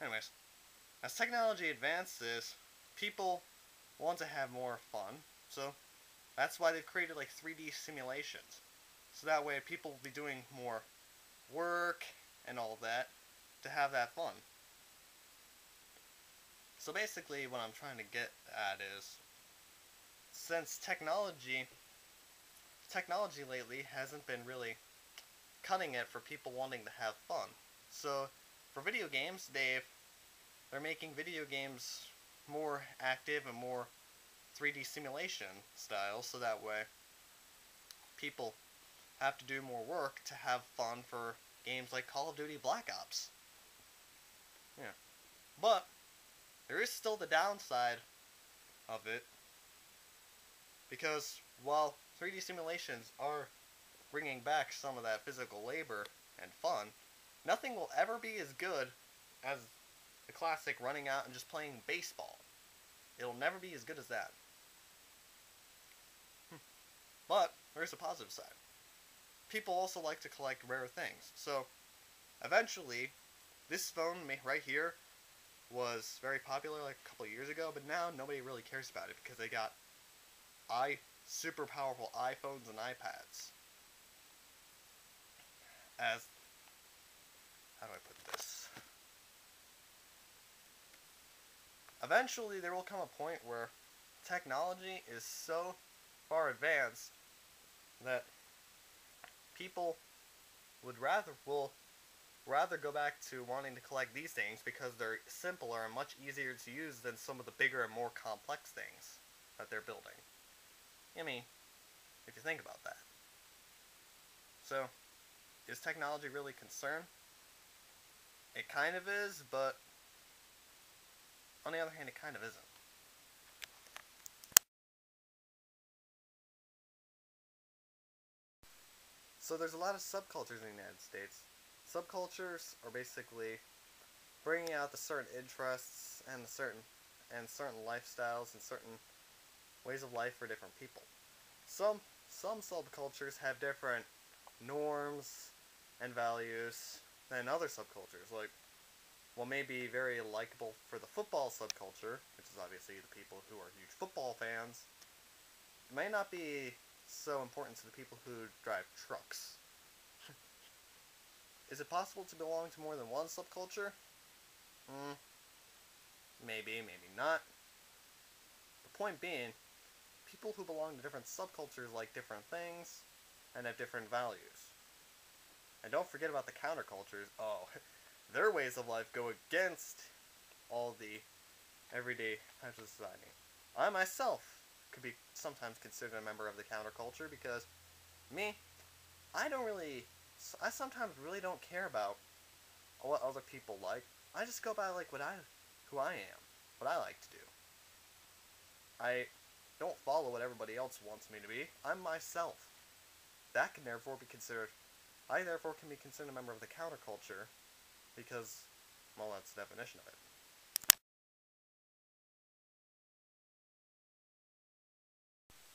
Anyways, as technology advances, people want to have more fun, so that's why they've created like 3D simulations. So that way people will be doing more work and all that to have that fun. So basically what I'm trying to get at is, since technology lately hasn't been really cutting it for people wanting to have fun. So for video games, they're making video games more active and more 3D simulation style, so that way people have to do more work to have fun for games like Call of Duty Black Ops. Yeah. But there is still the downside of it, because while 3D simulations are bringing back some of that physical labor and fun, nothing will ever be as good as the classic running out and just playing baseball. It'll never be as good as that. But there's a positive side. People also like to collect rare things. So eventually, this phone right here was very popular like a couple years ago, but now nobody really cares about it because they got super powerful iPhones and iPads. As, how do I put this? Eventually there will come a point where technology is so far advanced that people will rather go back to wanting to collect these things because they're simpler and much easier to use than some of the bigger and more complex things that they're building. I mean, if you think about that. So, is technology really a concern? It kind of is, but on the other hand, it kind of isn't. So there's a lot of subcultures in the United States. Subcultures are basically bringing out the certain interests and certain lifestyles and certain ways of life for different people. Some subcultures have different norms and values than other subcultures. Like, what may be very likable for the football subculture, which is obviously the people who are huge football fans, may not be so important to the people who drive trucks. Is it possible to belong to more than one subculture? Maybe, maybe not. The point being, people who belong to different subcultures like different things and have different values. And don't forget about the countercultures. Oh, their ways of life go against all the everyday types of society. I myself could be sometimes considered a member of the counterculture because me, I sometimes really don't care about what other people like. I just go by like who I am, what I like to do. I don't follow what everybody else wants me to be. I'm myself. That can therefore be considered, I therefore can be considered a member of the counterculture because, well, that's the definition of it.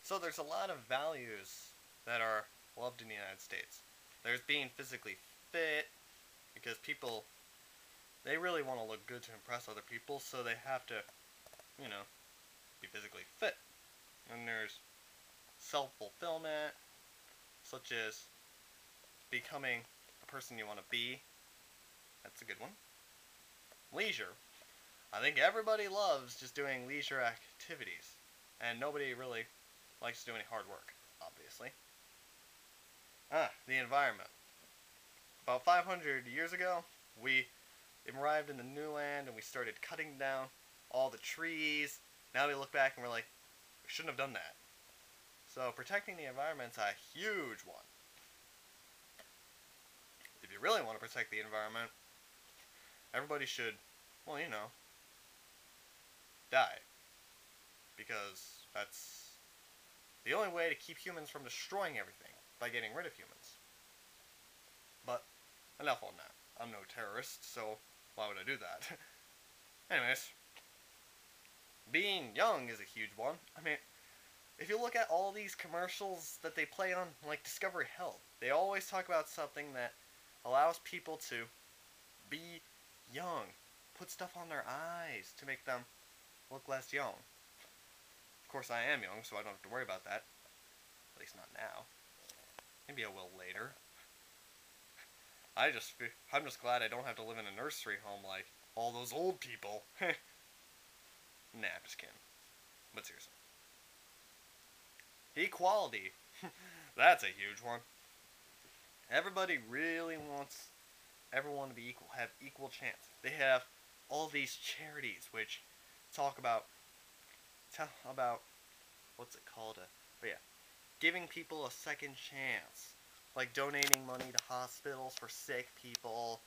So there's a lot of values that are loved in the United States. There's being physically fit, because people, they really want to look good to impress other people, so they have to, be physically fit. And there's self-fulfillment, such as becoming a person you want to be. That's a good one. Leisure. I think everybody loves just doing leisure activities, and nobody really likes to do any hard work, obviously. The environment. About 500 years ago, we arrived in the new land and we started cutting down all the trees. Now we look back and we're like, we shouldn't have done that. So protecting the environment's a huge one. If you really want to protect the environment, everybody should, die. Because that's the only way to keep humans from destroying everything, by getting rid of humans. But enough on that. I'm no terrorist, so why would I do that? Anyways, being young is a huge one. I mean, if you look at all these commercials that they play on, like Discovery Health, they always talk about something that allows people to be young. put stuff on their eyes to make them look less young. Of course, I am young, so I don't have to worry about that. At least not now. Maybe I will later. I'm just glad I don't have to live in a nursery home like all those old people. Nah, I'm just kidding. But seriously. Equality. That's a huge one. Everybody really wants everyone to be equal, have equal chance. They have all these charities which talk about what's it called? But yeah, giving people a second chance, like donating money to hospitals for sick people,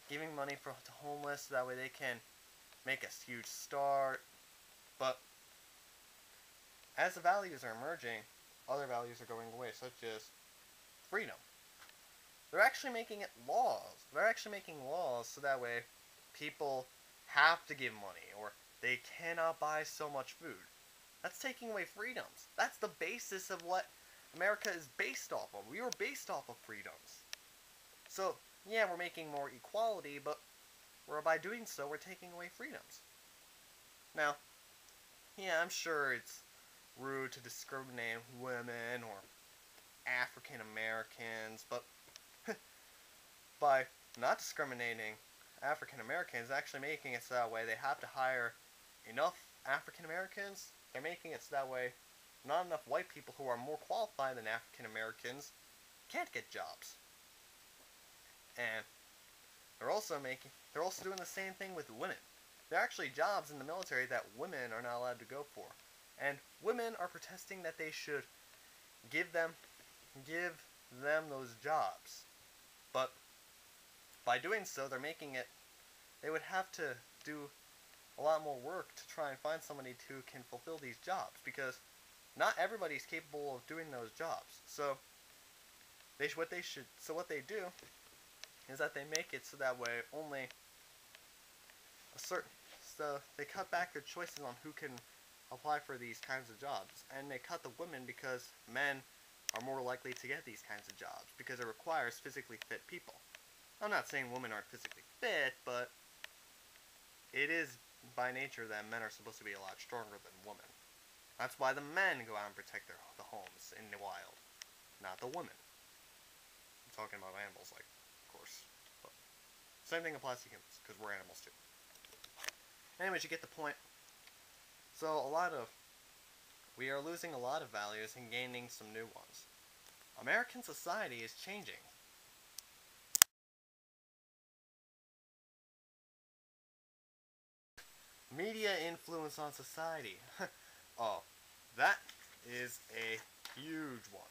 giving money to homeless so that way they can make a huge start. But as the values are emerging, other values are going away, such as freedom. They're actually making it laws. They're actually making laws so that way people have to give money or they cannot buy so much food. That's taking away freedoms. That's the basis of what America is based off of. We were based off of freedoms. So, yeah, we're making more equality, but by doing so, we're taking away freedoms. Now, yeah, I'm sure it's rude to discriminate women or African Americans, but by not discriminating African Americans, actually making it so that way they have to hire enough African Americans. They're making it so that way not enough white people who are more qualified than African Americans can't get jobs. And they're also doing the same thing with women. There are actually jobs in the military that women are not allowed to go for. And women are protesting that they should give them those jobs. But by doing so, they would have to do a lot more work to try and find somebody who can fulfill these jobs, because not everybody's capable of doing those jobs. So what they do is that they make it so that way only so they cut back their choices on who can apply for these kinds of jobs, and they cut the women because men are more likely to get these kinds of jobs because it requires physically fit people. I'm not saying women aren't physically fit, but it is by nature that men are supposed to be a lot stronger than women. That's why the men go out and protect the homes in the wild, not the women. I'm talking about animals, like, of course. But same thing applies to humans, because we're animals too. Anyways, you get the point. So we are losing a lot of values and gaining some new ones. American society is changing. Media influence on society. Oh, that is a huge one.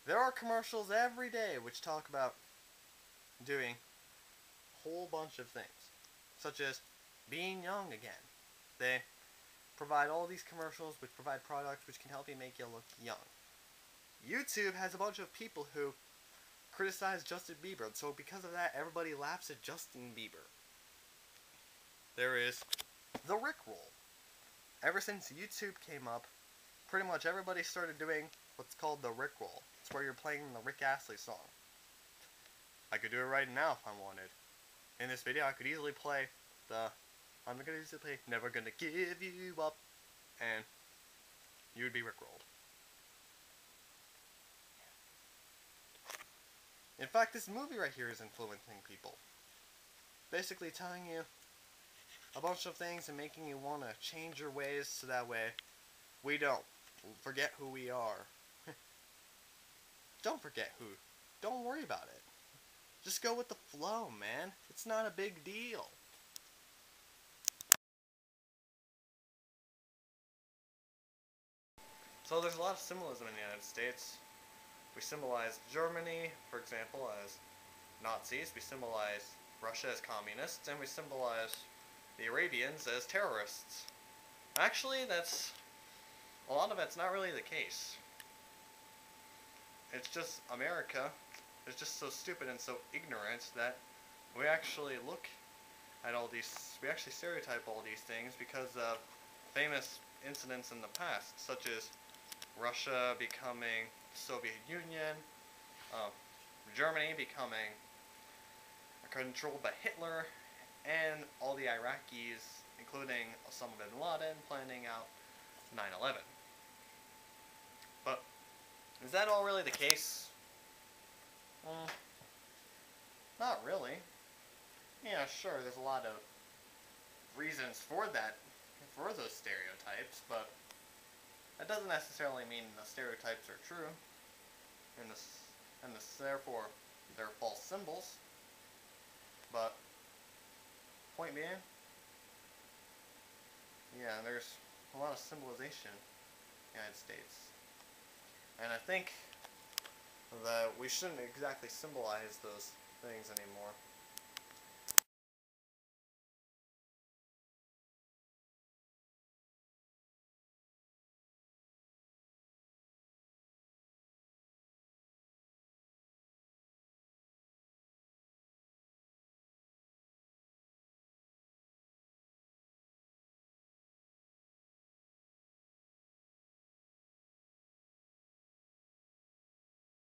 There are commercials every day which talk about doing a whole bunch of things, such as being young again. They provide all these commercials which provide products which can help you make you look young. YouTube has a bunch of people who criticize Justin Bieber, so because of that, everybody laughs at Justin Bieber. There is the Rickroll. Ever since YouTube came up, pretty much everybody started doing what's called the Rickroll. It's where you're playing the Rick Astley song. I could do it right now if I wanted. In this video, I could easily play Never Gonna Give You Up, and you would be Rickrolled. In fact, this movie right here is influencing people. Basically telling you a bunch of things and making you want to change your ways so that way we don't forget who we are. Don't forget who. Don't worry about it. Just go with the flow, man. It's not a big deal. So there's a lot of symbolism in the United States. We symbolize Germany, for example, as Nazis. We symbolize Russia as communists, and we symbolize the Arabians as terrorists. Actually, a lot of it's not really the case. It's just America is just so stupid and so ignorant that we actually we actually stereotype all these things because of famous incidents in the past, such as Russia becoming the Soviet Union, Germany becoming controlled by Hitler, and all the Iraqis, including Osama bin Laden, planning out 9/11. But is that all really the case? Not really. Yeah, sure, there's a lot of reasons for that, for those stereotypes, but that doesn't necessarily mean the stereotypes are true, and therefore they're false symbols. But point being, yeah, there's a lot of symbolization in the United States, and I think that we shouldn't exactly symbolize those things anymore.